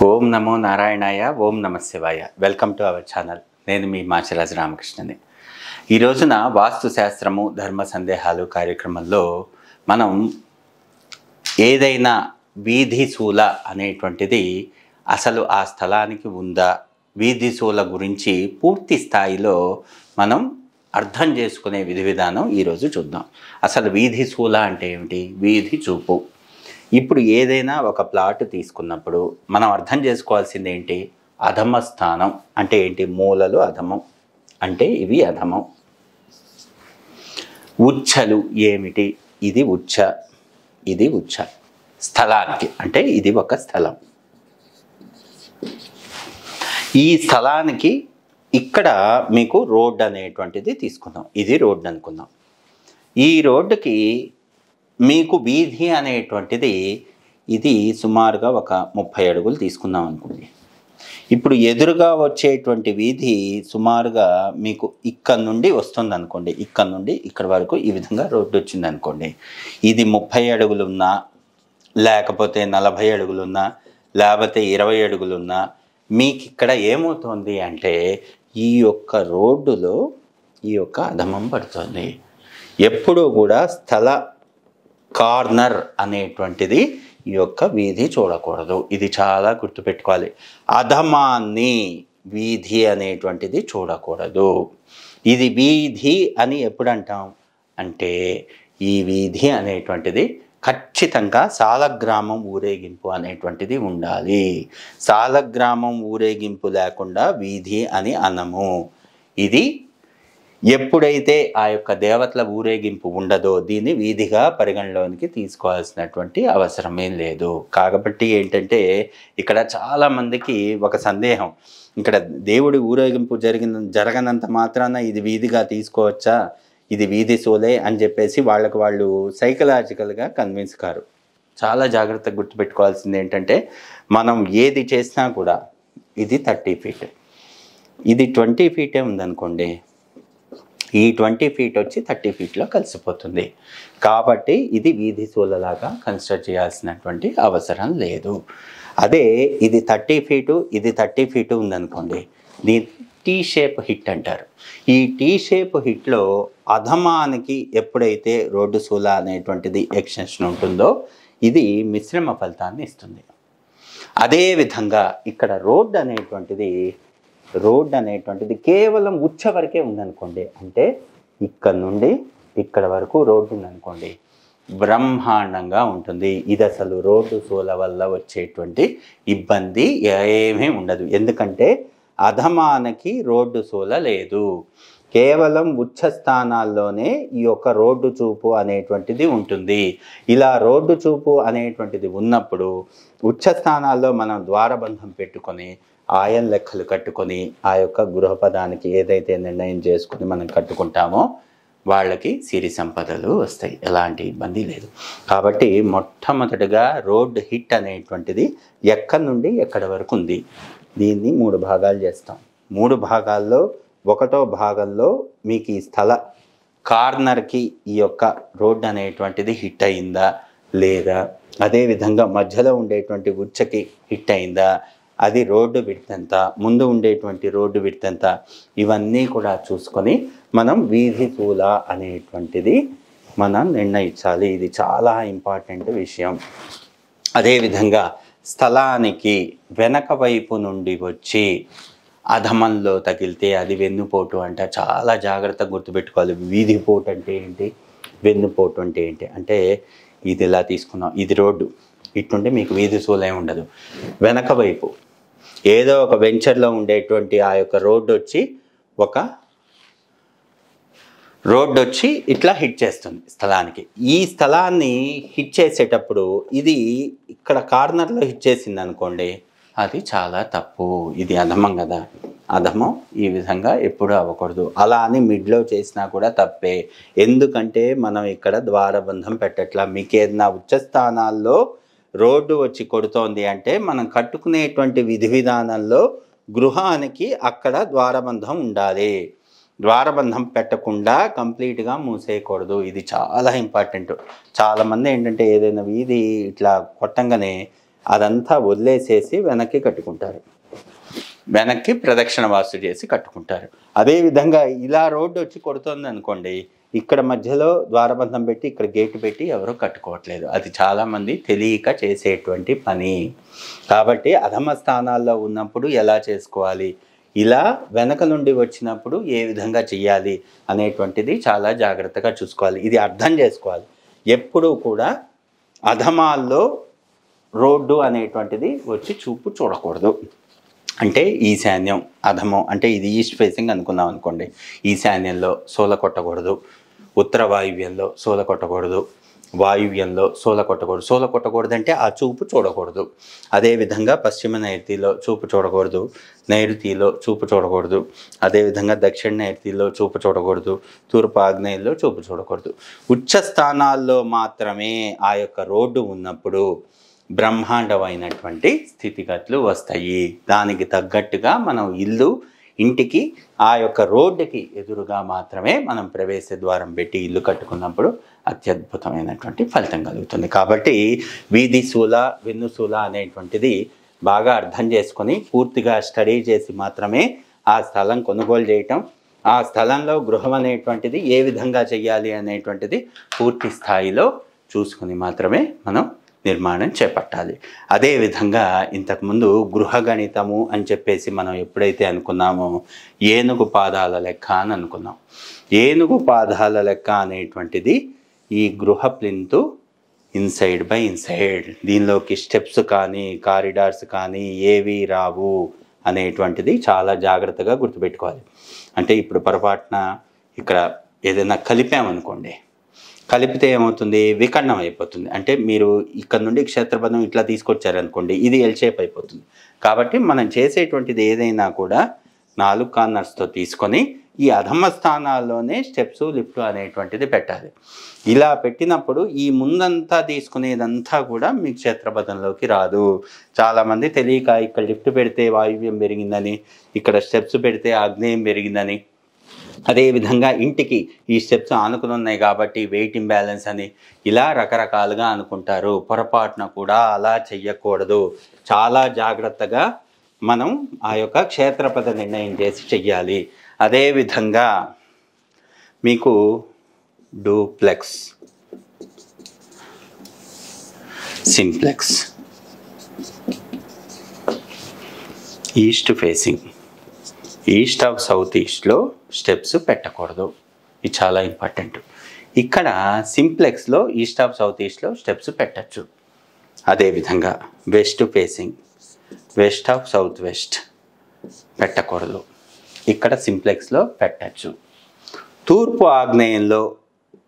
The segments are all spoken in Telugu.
ఓం నమో నారాయణాయ. ఓం నమ శివాయ. Welcome to our channel. నేను మీ మాచిరాజు రామకృష్ణని. ఈ రోజున వాస్తు శాస్త్రము ధర్మ సందేహాలు కార్యక్రమంలో మనం ఏదైనా వీధి శూల అనేటువంటిది అసలు ఆ స్థలానికి ఉందా, వీధి శూల గురించి పూర్తి స్థాయిలో మనం అర్థం చేసుకునే విధి విధానం ఈరోజు చూద్దాం. అసలు వీధి శూల అంటే ఏమిటి? వీధి చూపు. ఇప్పుడు ఏదైనా ఒక ప్లాట్ తీసుకున్నప్పుడు మనం అర్థం చేసుకోవాల్సింది ఏంటి? అధమ స్థానం అంటే ఏంటి? మూలలు అధమం అంటే ఇవి అధమం. ఉచ్చలు ఏమిటి? ఇది ఉచ్చ, ఇది ఉచ్చ. స్థలానికి అంటే ఇది ఒక స్థలం. ఈ స్థలానికి ఇక్కడ మీకు రోడ్డు అనేటువంటిది తీసుకుందాం. ఇది రోడ్డు అనుకుందాం. ఈ రోడ్డుకి మీకు వీధి అనేటువంటిది ఇది సుమారుగా ఒక 30 అడుగులు తీసుకుందాం అనుకోండి. ఇప్పుడు ఎదురుగా వచ్చేటువంటి వీధి సుమారుగా మీకు ఇక్కడ నుండి వస్తుంది అనుకోండి. ఇక్కడ నుండి ఇక్కడ వరకు ఈ విధంగా రోడ్డు వచ్చింది అనుకోండి. ఇది 30 అడుగులున్నా, లేకపోతే 40 అడుగులున్నా, లేకపోతే 20 అడుగులున్నా మీకు ఇక్కడ ఏమవుతుంది అంటే ఈ యొక్క రోడ్డులో ఈ యొక్క అధమం పడుతుంది. ఎప్పుడూ కూడా స్థల కార్నర్ అనేటువంటిది ఈ యొక్క వీధి చూడకూడదు. ఇది చాలా గుర్తుపెట్టుకోవాలి. అధమాన్ని వీధి అనేటువంటిది చూడకూడదు. ఇది వీధి అని ఎప్పుడు అంటాం అంటే ఈ వీధి అనేటువంటిది ఖచ్చితంగా సాలగ్రామం ఊరేగింపు అనేటువంటిది ఉండాలి. సాలగ్రామం ఊరేగింపు లేకుండా వీధి అని అనము. ఇది ఎప్పుడైతే ఆ యొక్క దేవతల ఊరేగింపు ఉండదో దీన్ని వీధిగా పరిగణలోనికి తీసుకోవాల్సినటువంటి అవసరం ఏం లేదు. కాబట్టి ఏంటంటే ఇక్కడ చాలామందికి ఒక సందేహం, ఇక్కడ దేవుడి ఊరేగింపు జరగనంత మాత్రాన ఇది వీధిగా తీసుకోవచ్చా, ఇది వీధి సోలే అని చెప్పేసి వాళ్ళు సైకలాజికల్గా కన్విన్స్ కారు. చాలా జాగ్రత్తగా గుర్తుపెట్టుకోవాల్సింది ఏంటంటే మనం ఏది చేసినా కూడా ఇది 30 ఫీట్, ఇది 20 ఫీటే ఉందనుకోండి, ఈ 20 ఫీట్ వచ్చి 30 ఫీట్లో కలిసిపోతుంది. కాబట్టి ఇది వీధి సూలలాగా కన్స్ట్రక్ట్ చేయాల్సినటువంటి అవసరం లేదు. అదే ఇది 30 ఫీటు, ఇది 30 ఫీటు ఉందనుకోండి, దీన్ని టీ షేప్ హిట్ అంటారు. ఈ టీ షేప్ హిట్లో అధమానికి ఎప్పుడైతే రోడ్డు సూల అనేటువంటిది ఎక్స్టెన్షన్ ఉంటుందో ఇది మిశ్రమ ఫలితాన్ని ఇస్తుంది. అదేవిధంగా ఇక్కడ రోడ్డు అనేటువంటిది కేవలం ఉచ్చ వరకే ఉందనుకోండి, అంటే ఇక్కడ నుండి ఇక్కడ వరకు రోడ్డు ఉందనుకోండి, బ్రహ్మాండంగా ఉంటుంది. ఇది అసలు రోడ్డు సోల వల్ల వచ్చేటువంటి ఇబ్బంది ఏమీ ఉండదు. ఎందుకంటే అధమానికి రోడ్డు సోల లేదు. కేవలం ఉచ్చ స్థానాల్లోనే ఈ యొక్క రోడ్డు చూపు అనేటువంటిది ఉంటుంది. ఇలా రోడ్డు చూపు అనేటువంటిది ఉన్నప్పుడు ఉచ్చ స్థానాల్లో మనం ద్వారబంధం పెట్టుకొని ఆయన్ లెక్కలు కట్టుకొని ఆ యొక్క గృహపదానికి ఏదైతే నిర్ణయం చేసుకుని మనం కట్టుకుంటామో వాళ్ళకి సిరి సంపదలు వస్తాయి. ఎలాంటి ఇబ్బంది లేదు. కాబట్టి మొట్టమొదటిగా రోడ్ హిట్ అనేటువంటిది ఎక్కడి నుండి ఎక్కడి వరకు ఉంది. దీన్ని 3 భాగాలు చేస్తాం. 3 భాగాల్లో 1వ భాగంలో మీకు ఈ స్థల కార్నర్కి ఈ యొక్క రోడ్ అనేటువంటిది హిట్ అయిందా లేదా, అదేవిధంగా మధ్యలో ఉండేటువంటి ఉచ్చకి హిట్ అయిందా, అది రోడ్డు విడ్త్ ఎంత, ముందు ఉండేటువంటి రోడ్డు విడ్త్ ఎంత, ఇవన్నీ కూడా చూసుకొని మనం వీధి సూల అనేటువంటిది మనం నిర్ణయించాలి. ఇది చాలా ఇంపార్టెంట్ విషయం. అదేవిధంగా స్థలానికి వెనక వైపు నుండి వచ్చి అధమంలో తగిలితే అది వెన్నుపోటు అంట. చాలా జాగ్రత్తగా గుర్తుపెట్టుకోవాలి. వీధి పోటు అంటే ఏంటి, వెన్నుపోటు అంటే ఏంటి అంటే ఇది ఇలా తీసుకున్నాం, ఇది రోడ్డు, ఇటుంటే మీకు వీధి సూల ఏమి ఉండదు. వెనక వైపు ఏదో ఒక వెంచర్లో ఉండేటువంటి ఆ యొక్క రోడ్డు వచ్చి ఇట్లా హిట్ చేస్తుంది స్థలానికి. ఈ స్థలాన్ని హిట్ చేసేటప్పుడు ఇది ఇక్కడ కార్నర్లో హిట్ చేసింది అనుకోండి, అది చాలా తప్పు. ఇది అధమం కదా. అధమం ఈ విధంగా ఎప్పుడూ అవ్వకూడదు. అలా అని మిడ్లో చేసినా కూడా తప్పే. ఎందుకంటే మనం ఇక్కడ ద్వారబంధం పెట్టట్లా. మీకు ఏదైనా ఉచ్చ స్థానాల్లో రోడ్డు వచ్చి కొడుతోంది అంటే మనం కట్టుకునేటువంటి విధి విధానంలో గృహానికి అక్కడ ద్వారబంధం ఉండాలి. ద్వారబంధం పెట్టకుండా కంప్లీట్గా మూసేయకూడదు. ఇది చాలా ఇంపార్టెంట్. చాలామంది ఏంటంటే ఏదైనా వీధి ఇట్లా కొట్టంగానే అదంతా వదిలేసేసి వెనక్కి కట్టుకుంటారు, వెనక్కి ప్రదక్షిణ వాస్తు చేసి కట్టుకుంటారు. అదేవిధంగా ఇలా రోడ్డు వచ్చి కొడుతుంది అనుకోండి, ఇక్కడ మధ్యలో ద్వారబంధం పెట్టి ఇక్కడ గేటు పెట్టి ఎవరు కట్టుకోవట్లేదు. అది చాలామంది తెలియక చేసేటువంటి పని. కాబట్టి అధమ స్థానాల్లో ఉన్నప్పుడు ఎలా చేసుకోవాలి, ఇలా వెనక నుండి వచ్చినప్పుడు ఏ విధంగా చేయాలి అనేటువంటిది చాలా జాగ్రత్తగా చూసుకోవాలి. ఇది అర్థం చేసుకోవాలి. ఎప్పుడూ కూడా అధమాల్లో రోడ్డు అనేటువంటిది వచ్చి చూపు చూడకూడదు. అంటే ఈశాన్యం అధమం అంటే ఇది ఈస్ట్ ఫేసింగ్ అనుకున్నాం అనుకోండి, ఈశాన్యంలో సోల కొట్టకూడదు, ఉత్తర వాయువ్యంలో సోల కొట్టకూడదు, వాయువ్యంలో సోల కొట్టకూడదు. సోల కొట్టకూడదు అంటే ఆ చూపు చూడకూడదు. అదేవిధంగా పశ్చిమ నైరుతిలో చూపు చూడకూడదు, నైరుతిలో చూపు చూడకూడదు, అదేవిధంగా దక్షిణ నైరుతిలో చూపు చూడకూడదు, తూర్పు ఆగ్నేయంలో చూపు చూడకూడదు. ఉచ్చ స్థానాల్లో మాత్రమే ఆ యొక్క రోడ్డు ఉన్నప్పుడు బ్రహ్మాండమైనటువంటి స్థితిగతులు వస్తాయి. దానికి తగ్గట్టుగా మనం ఇంటికి ఆ యొక్క రోడ్డుకి ఎదురుగా మాత్రమే మనం ప్రవేశ ద్వారం పెట్టి ఇల్లు కట్టుకున్నప్పుడు అత్యద్భుతమైనటువంటి ఫలితం కలుగుతుంది. కాబట్టి వీధి శూల వెన్నుశూల అనేటువంటిది బాగా అర్థం చేసుకొని పూర్తిగా స్టడీ చేసి మాత్రమే ఆ స్థలం కొనుగోలు చేయటం, ఆ స్థలంలో గృహం అనేటువంటిది ఏ విధంగా చేయాలి అనేటువంటిది పూర్తి స్థాయిలో చూసుకుని మాత్రమే మనం నిర్మాణం చేపట్టాలి. అదేవిధంగా ఇంతకుముందు గృహగణితము అని చెప్పేసి మనం ఎప్పుడైతే అనుకున్నామో ఏనుగు పాదాల లెక్క అని అనుకున్నాం. ఏనుగు పాదాల లెక్క అనేటువంటిది ఈ గృహ ప్లింతు ఇన్సైడ్ బై ఇన్సైడ్, దీనిలోకి స్టెప్స్ కానీ కారిడార్స్ కానీ ఏవి రావు అనేటువంటిది చాలా జాగ్రత్తగా గుర్తుపెట్టుకోవాలి. అంటే ఇప్పుడు పొరపాటున ఇక్కడ ఏదైనా కలిపామనుకోండి, కలిపితే ఏమవుతుంది, వికర్ణం అయిపోతుంది. అంటే మీరు ఇక్కడ నుండి క్షేత్రపథం ఇట్లా తీసుకొచ్చారనుకోండి, ఇది ఎల్ షేప్ అయిపోతుంది. కాబట్టి మనం చేసేటువంటిది ఏదైనా కూడా 4 కార్నర్స్తో తీసుకొని ఈ అధమ స్థానాల్లోనే స్టెప్స్ లిఫ్ట్ అనేటువంటిది పెట్టాలి. ఇలా పెట్టినప్పుడు ఈ ముందంతా తీసుకునేదంతా కూడా మీ క్షేత్రపథంలోకి రాదు. చాలామంది తెలియక ఇక్కడ లిఫ్ట్ పెడితే వాయువ్యం పెరిగిందని, ఇక్కడ స్టెప్స్ పెడితే ఆగ్నేయం పెరిగిందని, అదేవిధంగా ఇంటికి ఈ స్టెప్స్ ఆనుకుని ఉన్నాయి కాబట్టి వెయిట్ ఇంబ్యాలెన్స్ అని ఇలా రకరకాలుగా అనుకుంటారు. పొరపాటున కూడా అలా చెయ్యకూడదు. చాలా జాగ్రత్తగా మనం ఆ యొక్క క్షేత్రపథ నిర్ణయం చేసి చెయ్యాలి. అదేవిధంగా మీకు duplex, simplex, east facing, east of south ఈస్ట్లో స్టెప్స్ పెట్టకూడదు. ఇది చాలా ఇంపార్టెంట్. ఇక్కడ సింప్లెక్స్లో ఈస్ట్ ఆఫ్ సౌత్ ఈస్ట్లో స్టెప్స్ పెట్టచ్చు. అదేవిధంగా west facing, west of south west పెట్టకూడదు. ఇక్కడ సింప్లెక్స్లో పెట్టచ్చు. తూర్పు ఆగ్నేయంలో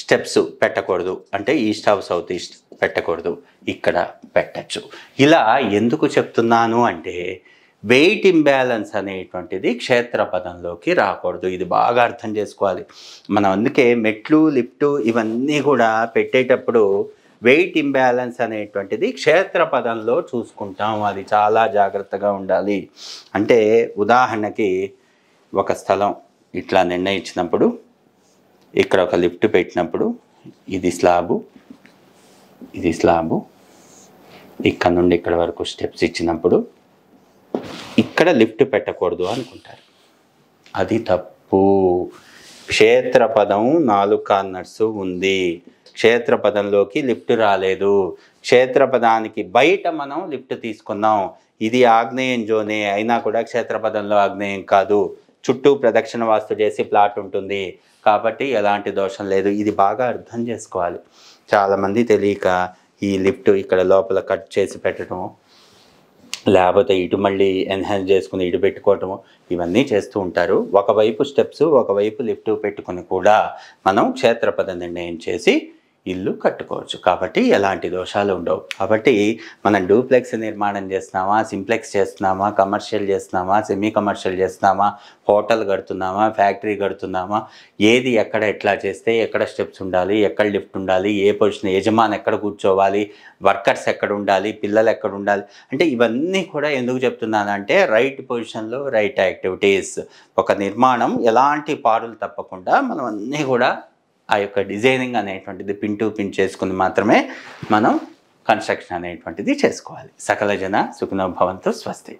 స్టెప్స్ పెట్టకూడదు, అంటే ఈస్ట్ ఆఫ్ సౌత్ ఈస్ట్ పెట్టకూడదు, ఇక్కడ పెట్టచ్చు. ఇలా ఎందుకు చెప్తున్నాను అంటే వెయిట్ ఇంబ్యాలెన్స్ అనేటువంటిది క్షేత్రపథంలోకి రాకూడదు. ఇది బాగా అర్థం చేసుకోవాలి. మనం అందుకే మెట్లు లిఫ్టు ఇవన్నీ కూడా పెట్టేటప్పుడు వెయిట్ ఇంబ్యాలెన్స్ అనేటువంటిది క్షేత్రపథంలో చూసుకుంటాం. అది చాలా జాగ్రత్తగా ఉండాలి. అంటే ఉదాహరణకి ఒక స్థలం ఇట్లా నిర్ణయించినప్పుడు ఇక్కడ ఒక లిఫ్ట్ పెట్టినప్పుడు ఇది స్లాబు, ఇది స్లాబు, ఇక్కడ నుండి ఇక్కడ వరకు స్టెప్స్ ఇచ్చినప్పుడు ఇక్కడ లిఫ్ట్ పెట్టకూడదు అనుకుంటారు. అది తప్పు. క్షేత్రపదం 4 కార్నర్స్ ఉంది, క్షేత్రపదంలోకి లిఫ్ట్ రాలేదు. క్షేత్రపదానికి బయట మనం లిఫ్ట్ తీసుకున్నాం. ఇది ఆగ్నేయం జోనే అయినా కూడా క్షేత్రపదంలో ఆగ్నేయం కాదు. చుట్టూ ప్రదక్షిణ వాస్తు చేసి ప్లాట్ ఉంటుంది కాబట్టి ఎలాంటి దోషం లేదు. ఇది బాగా అర్థం చేసుకోవాలి. చాలామంది తెలియక ఈ లిఫ్ట్ ఇక్కడ లోపల కట్ చేసి పెట్టడం, లేకపోతే ఇటు మళ్ళీ ఎన్హాన్స్ చేసుకుని ఇటు పెట్టుకోవటము, ఇవన్నీ చేస్తూ ఉంటారు. ఒకవైపు స్టెప్స్ ఒకవైపు లిఫ్ట్ పెట్టుకుని కూడా మనం క్షేత్రపద నిర్ణయం చేసి ఇల్లు కట్టుకోవచ్చు. కాబట్టి ఎలాంటి దోషాలు ఉండవు. కాబట్టి మనం డూప్లెక్స్ నిర్మాణం చేస్తున్నామా, సింప్లెక్స్ చేస్తున్నామా, కమర్షియల్ చేస్తున్నామా, సెమీ కమర్షియల్ చేస్తున్నామా, హోటల్ కడుతున్నామా, ఫ్యాక్టరీ కడుతున్నామా, ఏది ఎక్కడ ఎట్లా చేస్తే ఎక్కడ స్టెప్స్ ఉండాలి, ఎక్కడ లిఫ్ట్ ఉండాలి, ఏ పొజిషన్, యజమాని ఎక్కడ కూర్చోవాలి, వర్కర్స్ ఎక్కడ ఉండాలి, పిల్లలు ఎక్కడ ఉండాలి, అంటే ఇవన్నీ కూడా ఎందుకు చెప్తున్నానంటే రైట్ పొజిషన్లో రైట్ యాక్టివిటీస్. ఒక నిర్మాణం ఎలాంటి పాడులు తప్పకుండా మనం అన్నీ కూడా ఆ యొక్క డిజైనింగ్ అనేటువంటిది పిన్ టు పిన్ చేసుకుని మాత్రమే మనం కన్స్ట్రక్షన్ అనేటువంటిది చేసుకోవాలి. సకల జన సుఖినో భవంతు. స్వస్తి.